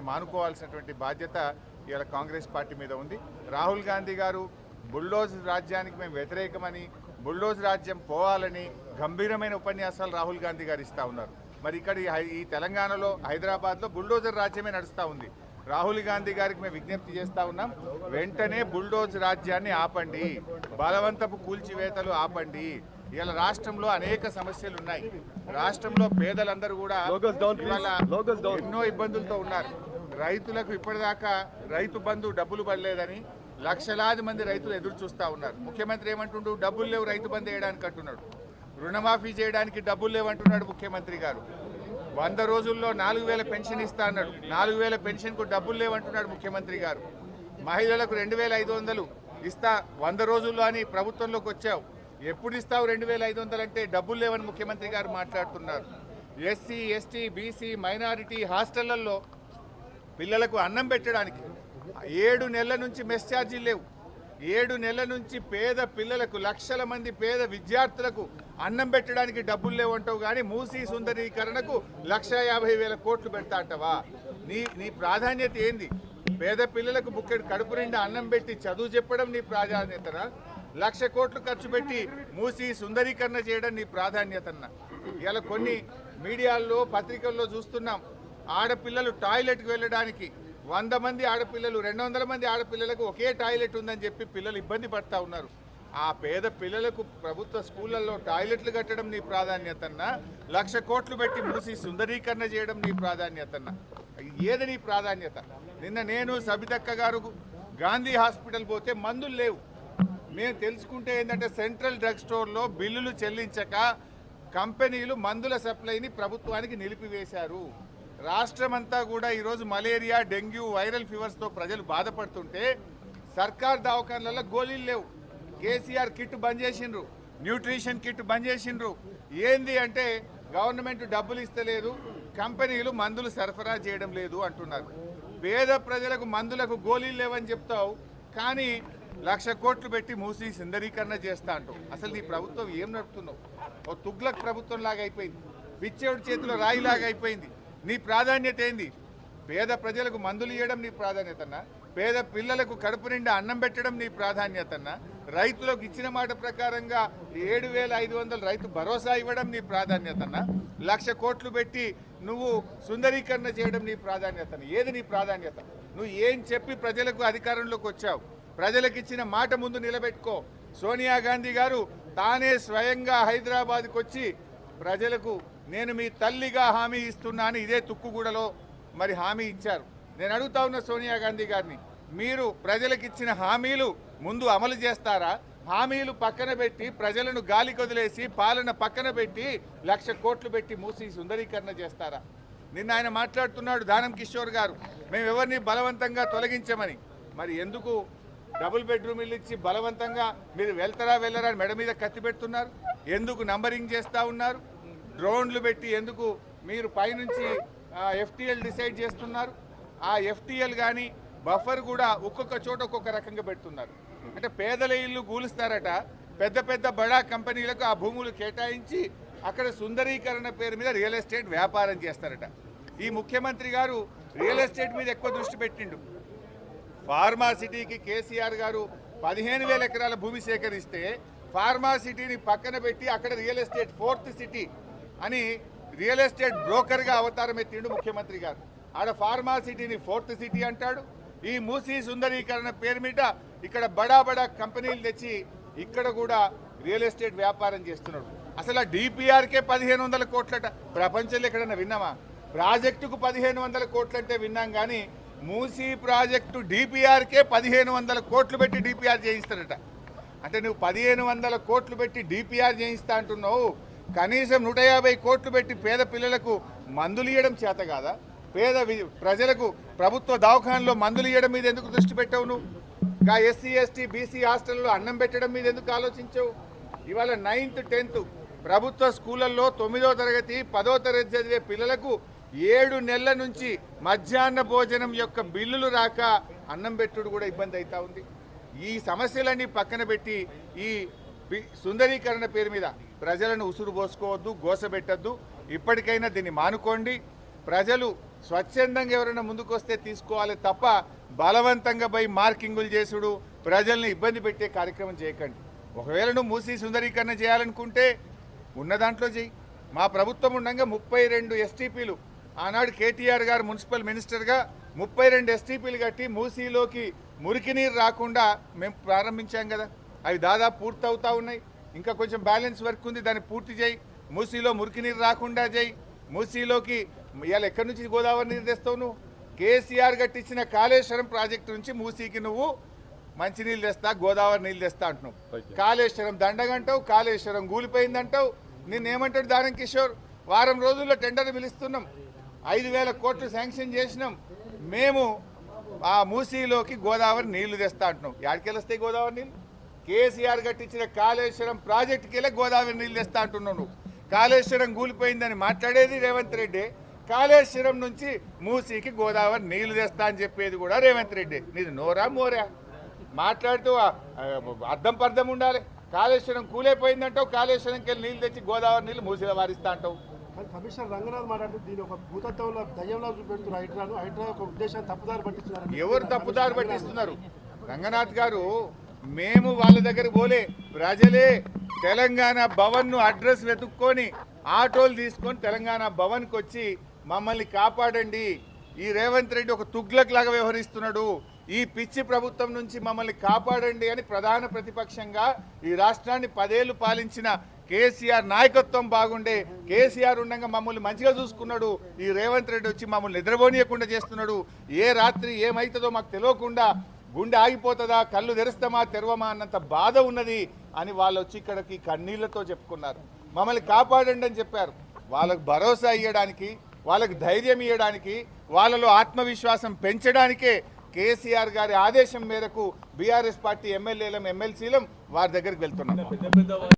మానుకోవాల్సినటువంటి బాధ్యత ఇవాళ కాంగ్రెస్ పార్టీ మీద ఉంది. రాహుల్ గాంధీ గారు బుల్డోజ్ రాజ్యానికి మేము వ్యతిరేకమని, బుల్డోజ్ రాజ్యం పోవాలని గంభీరమైన ఉపన్యాసాలు రాహుల్ గాంధీ గారు ఇస్తూ ఉన్నారు. మరి ఇక్కడ ఈ తెలంగాణలో హైదరాబాద్లో బుల్డోజర్ రాజ్యమే నడుస్తూ ఉంది. రాహుల్ గాంధీ గారికి మేము విజ్ఞప్తి చేస్తూ ఉన్నాం, వెంటనే బుల్డోజ్ రాజ్యాన్ని ఆపండి, బలవంతపు కూల్చివేతలు ఆపండి. ఇవాళ రాష్ట్రంలో అనేక సమస్యలు ఉన్నాయి. రాష్ట్రంలో పేదలందరూ కూడా ఇవాళ ఎన్నో ఇబ్బందులతో ఉన్నారు. రైతులకు ఇప్పటిదాకా రైతు బంధు డబ్బులు పడలేదని లక్షలాది మంది రైతులు ఎదురు చూస్తూ ఉన్నారు. ముఖ్యమంత్రి ఏమంటుండు, డబ్బులు లేవు రైతు బంధు వేయడానికి అంటున్నాడు. రుణమాఫీ చేయడానికి డబ్బులు లేవంటున్నాడు ముఖ్యమంత్రి గారు. 100 రోజుల్లో 4000 పెన్షన్ ఇస్తా అన్నాడు. 4000 పెన్షన్కు డబ్బులు లేవంటున్నాడు ముఖ్యమంత్రి గారు. మహిళలకు 2500 ఇస్తా 100 రోజుల్లో అని ప్రభుత్వంలోకి వచ్చావు. ఎప్పుడు ఇస్తావు 2500 అంటే డబ్బులు లేవని ముఖ్యమంత్రి గారు మాట్లాడుతున్నారు. ఎస్సీ, ఎస్టీ, బీసీ, మైనారిటీ హాస్టళ్లలో పిల్లలకు అన్నం పెట్టడానికి 7 నెలల నుంచి మెస్ ఛార్జీలు లేవు. 7 నెలల నుంచి పేద పిల్లలకు, లక్షల మంది పేద విద్యార్థులకు అన్నం పెట్టడానికి డబ్బులు లేవంటావు. కానీ మూసీ సుందరీకరణకు 1,50,000 కోట్లు పెడతా అంటవా? నీ ప్రాధాన్యత ఏంది? పేద పిల్లలకు బుక్కెడు కడుపు నిండా అన్నం పెట్టి చదువు చెప్పడం నీ ప్రాధాన్యతనా? 1,00,000 కోట్లు ఖర్చు పెట్టి మూసీ సుందరీకరణ చేయడం నీ ప్రాధాన్యతన్నా? ఇలా కొన్ని మీడియాల్లో, పత్రికల్లో చూస్తున్నాం, ఆడపిల్లలు టాయిలెట్కి వెళ్ళడానికి 100 మంది ఆడపిల్లలు, 200 మంది ఆడపిల్లలకు ఒకే టాయిలెట్ ఉందని చెప్పి పిల్లలు ఇబ్బంది పడతా ఉన్నారు. ఆ పేద పిల్లలకు ప్రభుత్వ స్కూళ్ళల్లో టాయిలెట్లు కట్టడం నీ ప్రాధాన్యతన్నా? 1,00,000 కోట్లు పెట్టి మూసి సుందరీకరణ చేయడం నీ ప్రాధాన్యతన్నా? ఏది నీ ప్రాధాన్యత? నిన్న నేను సబితక్క గారు గాంధీ హాస్పిటల్ పోతే మందులు లేవు. మేము తెలుసుకుంటే ఏంటంటే సెంట్రల్ డ్రగ్ స్టోర్లో బిల్లులు చెల్లించక కంపెనీలు మందుల సప్లైని ప్రభుత్వానికి నిలిపివేశారు. రాష్ట్రమంతా కూడా ఈరోజు మలేరియా, డెంగ్యూ, వైరల్ ఫీవర్స్తో ప్రజలు బాధపడుతుంటే సర్కార్ దవాఖానాలలో గోళీలు లేవు. కేసీఆర్ కిట్ బంద్ చేసిండ్రు, న్యూట్రిషన్ కిట్ బంద్ చేసిండ్రు. ఏంది అంటే గవర్నమెంట్ డబ్బులు ఇస్తలేదు, కంపెనీలు మందులు సరఫరా చేయడం లేదు అంటున్నారు. పేద ప్రజలకు మందులకు గోళీలు లేవని చెప్తావు, కానీ 1,00,000 కోట్లు పెట్టి మూసి సుందరీకరణ చేస్తా అంటావు. అసలు నీ ప్రభుత్వం ఏం నడుపుతున్నావు? ఓ తుగ్లక్ ప్రభుత్వం లాగా అయిపోయింది, పిచ్చేవుడి చేతిలో రాయిలాగా అయిపోయింది. నీ ప్రాధాన్యత ఏంది? పేద ప్రజలకు మందులు ఇవ్వడం నీ ప్రాధాన్యతన్నా? పేద పిల్లలకు కడుపు నిండా అన్నం పెట్టడం నీ ప్రాధాన్యతన్నా? రైతులకు ఇచ్చిన మాట ప్రకారంగా 7,500 రైతు భరోసా ఇవ్వడం నీ ప్రాధాన్యతన్నా? 1,00,000 కోట్లు పెట్టి నువ్వు సుందరీకరణ చేయడం నీ ప్రాధాన్యతనా? ఏది నీ ప్రాధాన్యత? నువ్వు ఏం చెప్పి ప్రజలకు అధికారంలోకి వచ్చావు? ప్రజలకు ఇచ్చిన మాట ముందు నిలబెట్టుకో. సోనియా గాంధీ గారు తానే స్వయంగా హైదరాబాద్కి వచ్చి ప్రజలకు నేను మీ తల్లిగా హామీ ఇస్తున్నాను ఇదే తుక్కుగూడలో మరి హామీ ఇచ్చారు. నేను అడుగుతా ఉన్న సోనియా గాంధీ గారిని, మీరు ప్రజలకు ఇచ్చిన హామీలు ముందు అమలు చేస్తారా? హామీలు పక్కన పెట్టి ప్రజలను గాలి కొదిలేసి పాలన పక్కన పెట్టి 1,00,000 కోట్లు పెట్టి మూసి సుందరీకరణ చేస్తారా? నిన్న ఆయన మాట్లాడుతున్నాడు, దానం కిషోర్ గారు, మేము ఎవరిని బలవంతంగా తొలగించమని. మరి ఎందుకు డబుల్ బెడ్రూమ్ ఇల్లు ఇచ్చి బలవంతంగా మీరు వెళ్తారా వెళ్ళరా మెడ మీద కత్తి పెడుతున్నారు? ఎందుకు నంబరింగ్ చేస్తూ ఉన్నారు? డ్రోన్లు పెట్టి ఎందుకు మీరు పైనుంచి FTL డిసైడ్ చేస్తున్నారు? ఆ FTL కానీ బఫర్ కూడా ఒక్కొక్క చోట ఒక్కొక్క రకంగా పెడుతున్నారు. అంటే పేదల ఇల్లు కూలుస్తారట, పెద్ద పెద్ద బడా కంపెనీలకు ఆ భూములు కేటాయించి అక్కడ సుందరీకరణ పేరు మీద రియల్ ఎస్టేట్ వ్యాపారం చేస్తారట. ఈ ముఖ్యమంత్రి గారు రియల్ ఎస్టేట్ మీద ఎక్కువ దృష్టి పెట్టిండు. ఫార్మా సిటీకి కేసీఆర్ గారు 15,000 ఎకరాల భూమి సేకరిస్తే ఫార్మా సిటీని పక్కన పెట్టి అక్కడ రియల్ ఎస్టేట్ 4th సిటీ అని రియల్ ఎస్టేట్ బ్రోకర్గా అవతారం ఎత్తిండు ముఖ్యమంత్రి గారు. ఆడ ఫార్మా సిటీని 4th సిటీ అంటాడు. ఈ మూసీ సుందరీకరణ పేరు మీద ఇక్కడ బడా బడా కంపెనీలు తెచ్చి ఇక్కడ కూడా రియల్ ఎస్టేట్ వ్యాపారం చేస్తున్నాడు. అసలు ఆ DPRకే 1,500 కోట్లట. ప్రపంచంలో ఎక్కడన్నా విన్నామా? ప్రాజెక్టుకు 1,500 కోట్లంటే విన్నాం, కానీ మూసీ ప్రాజెక్టు DPRకే 1,500 కోట్లు పెట్టి DPR చేయిస్తాడట. అంటే నువ్వు 1,500 కోట్లు పెట్టి DPR చేయిస్తా అంటున్నావు, కనీసం 150 కోట్లు పెట్టి పేద పిల్లలకు మందులు ఇవ్వడం చేత కాదా? పేద ప్రజలకు ప్రభుత్వ దవాఖానలో మందులు ఇవ్వడం మీద ఎందుకు దృష్టి పెట్టావు? నువ్వు SC, ST, BC హాస్టల్లో అన్నం పెట్టడం మీద ఎందుకు ఆలోచించావు? ఇవాళ 9th, 10th ప్రభుత్వ స్కూళ్ళల్లో 9వ తరగతి 10వ తరగతి చదివే పిల్లలకు 7 నెలల నుంచి మధ్యాహ్న భోజనం యొక్క బిల్లులు రాక అన్నం పెట్టుడు కూడా ఇబ్బంది అవుతా ఉంది. ఈ సమస్యలన్నీ పక్కన పెట్టి ఈ సుందరీకరణ పేరు మీద ప్రజలను ఉసురు పోసుకోవద్దు, గోసబెట్టద్దు. ఇప్పటికైనా దీన్ని మానుకోండి. ప్రజలు స్వచ్ఛందంగా ఎవరైనా ముందుకు వస్తే తీసుకోవాలి తప్ప బలవంతంగా పోయి మార్కింగులు చేసుడు ప్రజల్ని ఇబ్బంది పెట్టే కార్యక్రమం చేయకండి. ఒకవేళ నువ్వు మూసీ సుందరీకరణ చేయాలనుకుంటే ఉన్న దాంట్లో చేయి. మా ప్రభుత్వం ఉండగా 32 ఎస్టీపీలు ఆనాడు కేటీఆర్ గారు మున్సిపల్ మినిస్టర్గా 32 ఎస్టీపీలు కట్టి మూసీలోకి మురికి నీరు రాకుండా మేము ప్రారంభించాం కదా. అవి దాదాపు పూర్తవుతా ఉన్నాయి. ఇంకా కొంచెం బ్యాలెన్స్ వర్క్ ఉంది, దాన్ని పూర్తి చేయి. మూసీలో మురికి నీరు రాకుండా చేయి. మూసీలోకి ఇవాళ ఎక్కడి నుంచి గోదావరి నీరు తెస్తావు నువ్వు? కేసీఆర్ కట్టించిన కాళేశ్వరం ప్రాజెక్టు నుంచి మూసీకి నువ్వు మంచినీళ్ళు తెస్తా, గోదావరి నీళ్ళు తెస్తా అంటున్నావు. కాళేశ్వరం దండగంటావు, కాళేశ్వరం కూలిపోయిందంటావు. నిన్నేమంటాడు దానం కిషోర్? వారం రోజుల్లో టెండర్ పిలుస్తున్నాం, 5,000 కోట్లు శాంక్షన్ చేసినాం. మేము ఆ మూసీలోకి గోదావరి నీళ్లు తెస్తా అంటున్నాం. ఎక్కడికి వస్తాయి గోదావరి నీళ్ళు? కేసీఆర్ కట్టించిన కాళేశ్వరం ప్రాజెక్టుకి వెళ్ళి గోదావరి నీళ్ళు తెస్తా అంటున్నావు నువ్వు. కాళేశ్వరం కూలిపోయిందని మాట్లాడేది రేవంత్ రెడ్డి, కాళేశ్వరం నుంచి మూసీకి గోదావరి నీళ్లు తెస్తా అని చెప్పేది కూడా రేవంత్ రెడ్డి. నీది నోరా మోరా? మాట్లాడుతూ అర్థం పర్థం ఉండాలి. కాళేశ్వరం కూలైపోయిందంటావు, కాళేశ్వరంకి వెళ్ళి నీళ్ళు తెచ్చి గోదావరి నీళ్ళు మూసీలో వారిస్తా అంటావు. కమిషనర్ రంగనాథ్ మాట్లాడుతూ దీని ఒక భూతత్వంలో దయ్యంలో చూపెడుతున్నారు. హైడ్రా ఒక ఉద్దేశాన్ని తప్పుదారి పట్టిస్తున్నారు. ఎవరు తప్పుదారి పట్టిస్తున్నారు? రంగనాథ్ గారు, మేము వాళ్ళ దగ్గర పోలే. ప్రజలే తెలంగాణ భవన్ను అడ్రస్ వెతుక్కొని ఆటోలు తీసుకొని తెలంగాణ భవన్కి వచ్చి మమ్మల్ని కాపాడండి, ఈ రేవంత్ రెడ్డి ఒక తుగ్లక్ లాగా వ్యవహరిస్తున్నాడు, ఈ పిచ్చి ప్రభుత్వం నుంచి మమ్మల్ని కాపాడండి అని ప్రధాన ప్రతిపక్షంగా ఈ రాష్ట్రాన్ని 10 ఏళ్లు పాలించిన కేసీఆర్ నాయకత్వం బాగుండే, కేసీఆర్ ఉండగా మమ్మల్ని మంచిగా చూసుకున్నాడు. ఈ రేవంత్ రెడ్డి వచ్చి మమ్మల్ని నిద్రపోనీయకుండా చేస్తున్నాడు. ఏ రాత్రి ఏమవుతుందో మాకు తెలియకుండా గుండె ఆగిపోతుందా, కళ్ళు తెరుస్తామా తెరవమా అన్నంత బాధ ఉన్నది అని వాళ్ళు వచ్చి ఇక్కడికి కన్నీళ్లతో చెప్పుకున్నారు. మమ్మల్ని కాపాడండి అని చెప్పారు. వాళ్ళకు భరోసా ఇవ్వడానికి, వాళ్ళకు ధైర్యం ఇవ్వడానికి, వాళ్ళలో ఆత్మవిశ్వాసం పెంచడానికే కేసీఆర్ గారి ఆదేశం మేరకు బీఆర్ఎస్ పార్టీ ఎమ్మెల్యేలం ఎమ్మెల్సీలం వారి దగ్గరికి వెళ్తున్నాం.